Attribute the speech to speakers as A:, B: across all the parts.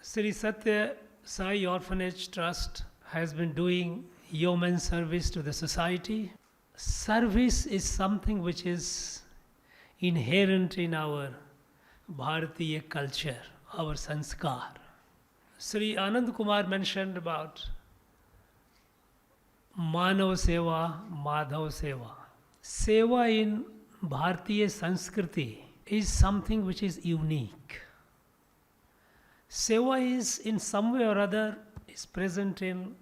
A: Sri Satya Sai Orphanage Trust has been doing yeoman service to the society. Service is something which is inherent in our Bharatiya culture, our sanskar. Sri Anand Kumar mentioned about Manav Seva, Madhav Seva. Seva in Bharatiya Sanskriti is something which is unique. Seva is in some way or other is present in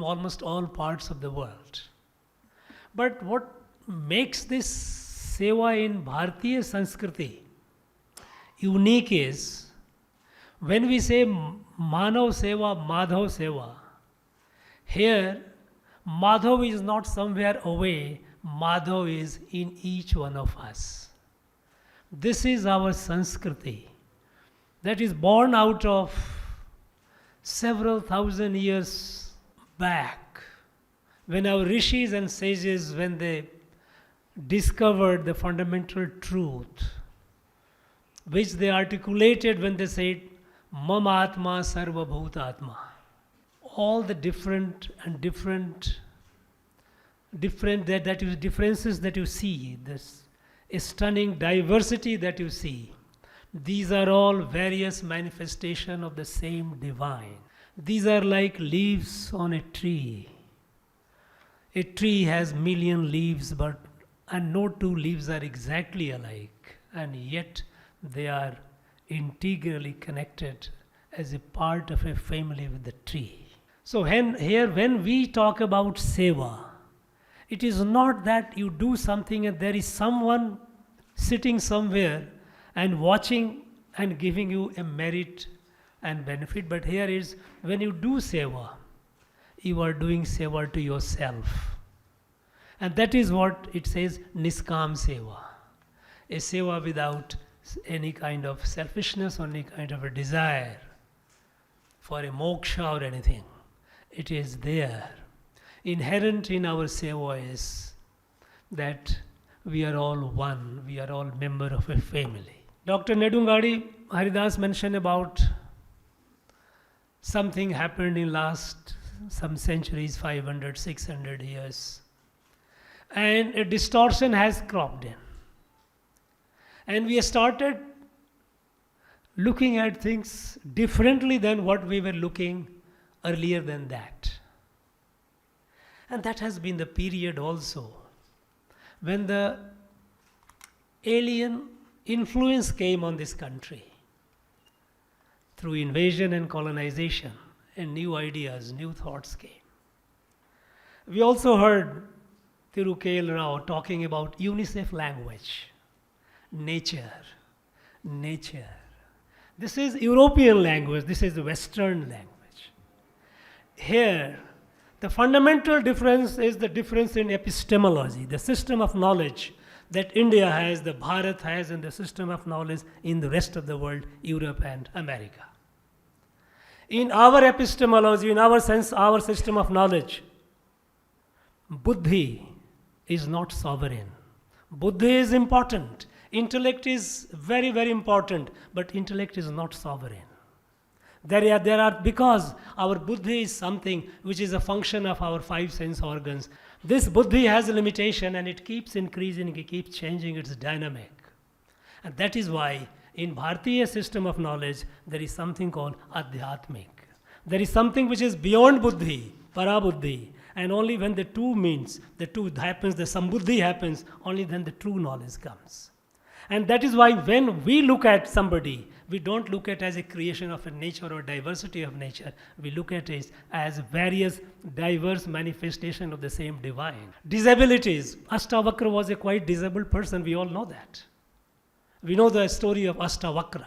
A: almost all parts of the world. But what makes this Seva in Bharatiya Sanskriti unique is when we say Manav Seva, Madhav Seva, here Madhav is not somewhere away, Madhav is in each one of us. This is our Sanskriti that is born out of several thousand years back when our rishis and sages, when they discovered the fundamental truth, which they articulated when they said, Mam Atma Sarva Bhutatma. All the differences that you see, this stunning diversity that you see, these are all various manifestations of the same divine. These are like leaves on a tree. A tree has million leaves, and no two leaves are exactly alike, and yet they are integrally connected as a part of a family with the tree. So when we talk about seva, it is not that you do something and there is someone sitting somewhere and watching and giving you a merit and benefit, but here is when you do seva, you are doing seva to yourself. And that is what it says, Niskam Seva. A seva without any kind of selfishness or any kind of a desire for a moksha or anything. It is there. Inherent in our seva is that we are all one, we are all member of a family. Dr. Nedungadi Haridas mentioned about something happened in last some centuries, 500, 600 years. And a distortion has cropped in. And we started looking at things differently than what we were looking earlier than that. And that has been the period also when the alien influence came on this country through invasion and colonization, and new ideas, new thoughts came. We also heard Thiru K.L. Rao talking about UNICEF language, nature. This is European language, this is the Western language. Here, the fundamental difference is the difference in epistemology, the system of knowledge that India has, the Bharat has, and the system of knowledge in the rest of the world, Europe and America. In our epistemology, in our sense, our system of knowledge, buddhi is not sovereign. Buddhi is important. Intellect is very, very important, but intellect is not sovereign. There are because our buddhi is something which is a function of our five sense organs. This buddhi has a limitation and it keeps increasing, it keeps changing, it's dynamic. And that is why in Bharatiya system of knowledge, there is something called adhyatmik. There is something which is beyond buddhi, parabuddhi. And only when the two happens, the sambuddhi happens, only then the true knowledge comes. And that is why when we look at somebody, we don't look at it as a creation of a nature or diversity of nature. We look at it as various diverse manifestations of the same divine. Disabilities. Ashtavakra was a quite disabled person. We all know that. We know the story of Ashtavakra.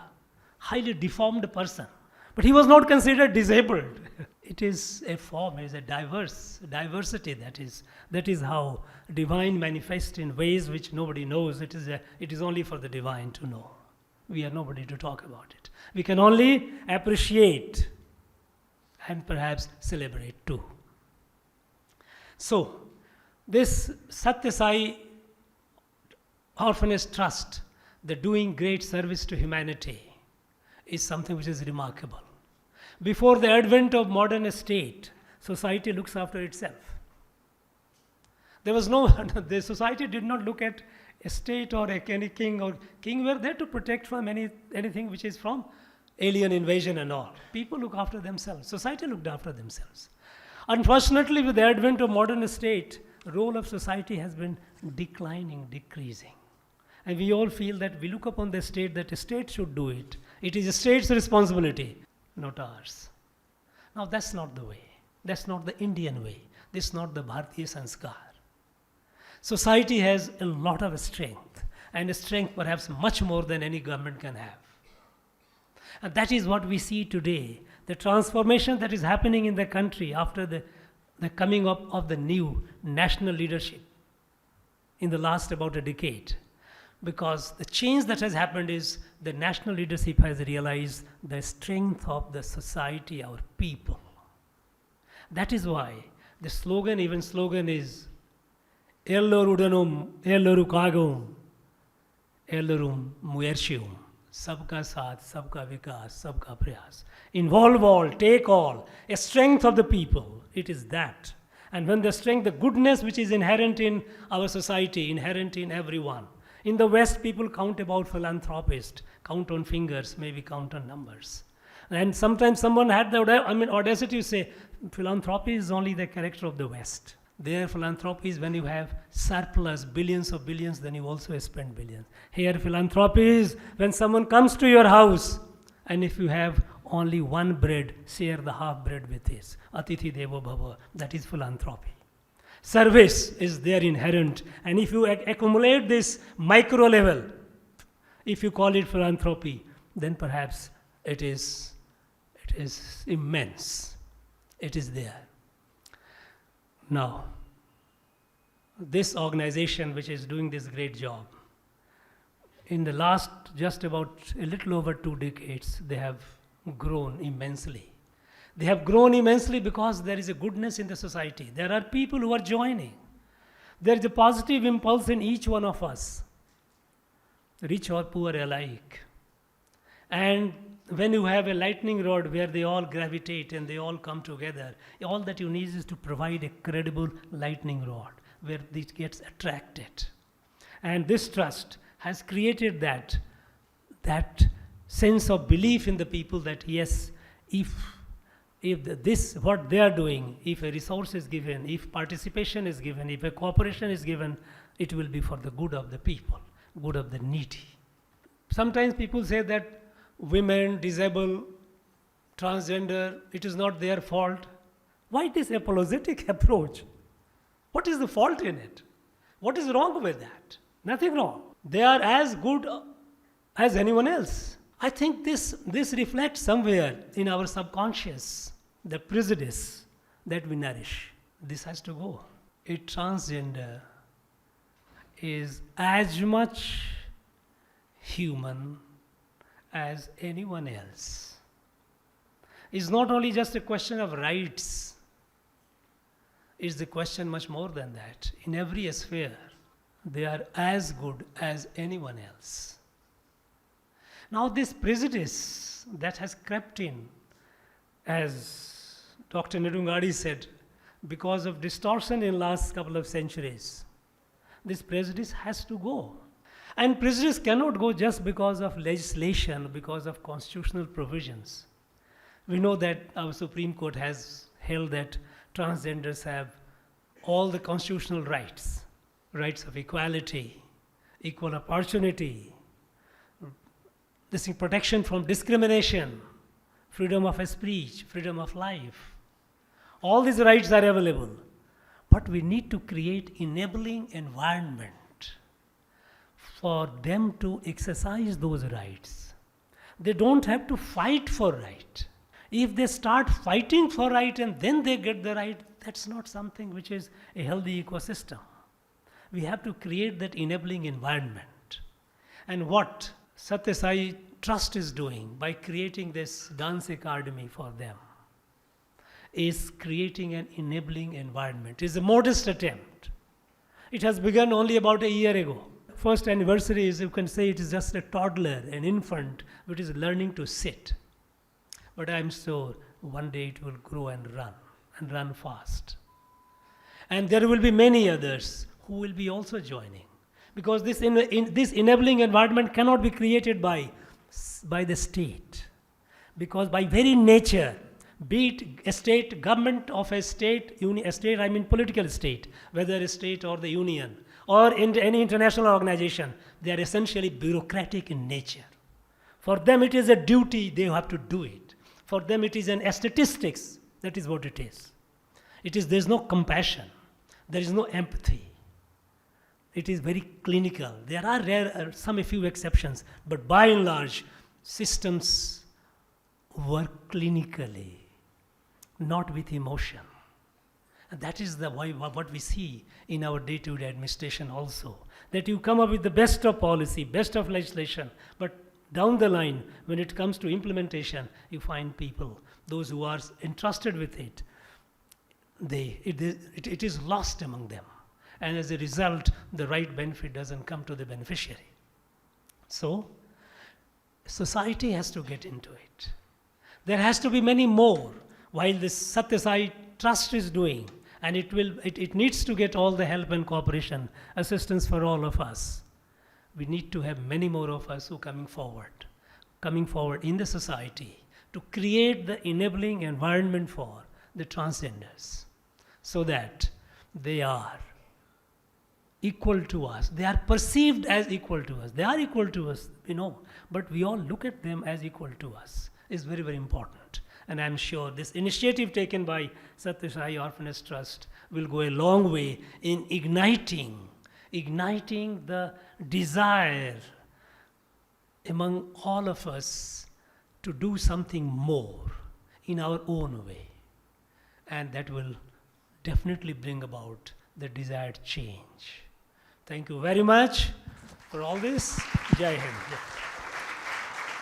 A: Highly deformed person. But he was not considered disabled. It is a form, it is a diversity that is how divine manifests in ways which nobody knows. It is only for the divine to know. We are nobody to talk about it. We can only appreciate and perhaps celebrate too. So, this Satya Sai Orphanage Trust, the doing great service to humanity is something which is remarkable. Before the advent of modern state, society looks after itself. There was no, the society did not look at a state or any king or king were there to protect from anything which is from alien invasion and all. People look after themselves. Society looked after themselves. Unfortunately, with the advent of modern state, the role of society has been declining, decreasing. And we all feel that we look upon the state that the state should do it. It is a state's responsibility, not ours. Now that's not the way. That's not the Indian way. This is not the Bharatiya Sanskar. Society has a lot of strength, and a strength perhaps much more than any government can have. And that is what we see today. The transformation that is happening in the country after the coming up of the new national leadership in the last about a decade. Because the change that has happened is the national leadership has realized the strength of the society, our people. That is why the slogan is Elloru Udanum, Elloru Kagum, Ellorum Muershium. Sabka Saath, Sabka Vikas, Sabka Prayas. Involve all, take all. A strength of the people. It is that. And when the strength, the goodness which is inherent in our society, inherent in everyone. In the West, people count about philanthropists, count on fingers, maybe count on numbers. And sometimes someone had the audacity to say, philanthropy is only the character of the West. There, philanthropy is when you have surplus, billions of billions, then you also spend billions. Here, philanthropy is when someone comes to your house, and if you have only one bread, share the half bread with his. Atithi Devo Bhava, that is philanthropy. Service is there inherent, and if you accumulate this micro level, if you call it philanthropy, then perhaps it is immense. It is there. Now, this organization which is doing this great job, in the last just about a little over 2 decades, they have grown immensely. They have grown immensely because there is a goodness in the society. There are people who are joining. There is a positive impulse in each one of us, rich or poor alike. And when you have a lightning rod where they all gravitate and they all come together, all that you need is to provide a credible lightning rod where it gets attracted. And this trust has created that sense of belief in the people that yes, if this, what they are doing, if a resource is given, if participation is given, if a cooperation is given, it will be for the good of the people, good of the needy. Sometimes people say that women, disabled, transgender, it is not their fault. Why this apologetic approach? What is the fault in it? What is wrong with that? Nothing wrong. They are as good as anyone else. I think this reflects somewhere in our subconscious, the prejudice that we nourish. This has to go. A transgender is as much human as anyone else. It's not only just a question of rights, it's the question much more than that. In every sphere, they are as good as anyone else. Now this prejudice that has crept in, as Dr. Nedungadi said, because of distortion in last couple of centuries, this prejudice has to go. And prejudice cannot go just because of legislation, because of constitutional provisions. We know that our Supreme Court has held that transgenders have all the constitutional rights, rights of equality, equal opportunity, this protection from discrimination, freedom of speech, freedom of life. All these rights are available. But we need to create enabling environment for them to exercise those rights. They don't have to fight for right. If they start fighting for right and then they get the right, that's not something which is a healthy ecosystem. We have to create that enabling environment. And what Satya Sai Trust is doing by creating this dance academy for them is creating an enabling environment. It's a modest attempt. It has begun only about a year ago. first anniversary is, you can say it is just a toddler, an infant, which is learning to sit. But I'm sure one day it will grow and run fast. And there will be many others who will be also joining. Because this enabling environment cannot be created by the state. Because by very nature, be it a state, government of a state, I mean political state, whether a state or the union, or in any international organization, they are essentially bureaucratic in nature. For them it is a duty, they have to do it. For them it is an statistics, that is what it is. There's no compassion, there is no empathy. It is very clinical. There are a few exceptions, but by and large, systems work clinically, not with emotion. And that is what we see in our day-to-day administration also. That you come up with the best of policy, best of legislation, but down the line, when it comes to implementation, you find people, those who are entrusted with it, it is lost among them. And as a result, the right benefit doesn't come to the beneficiary. So, society has to get into it. There has to be many more, while this Satya Sai Trust is doing, and it needs to get all the help and cooperation, assistance for all of us. We need to have many more of us who coming forward in the society to create the enabling environment for the transgenders, so that they are equal to us. They are perceived as equal to us. They are equal to us, but we all look at them as equal to us. Is very, very important. And I'm sure this initiative taken by Satya Sai Orphanage Trust will go a long way in igniting the desire among all of us to do something more in our own way. And that will definitely bring about the desired change. Thank you very much for all this. Jai Hind.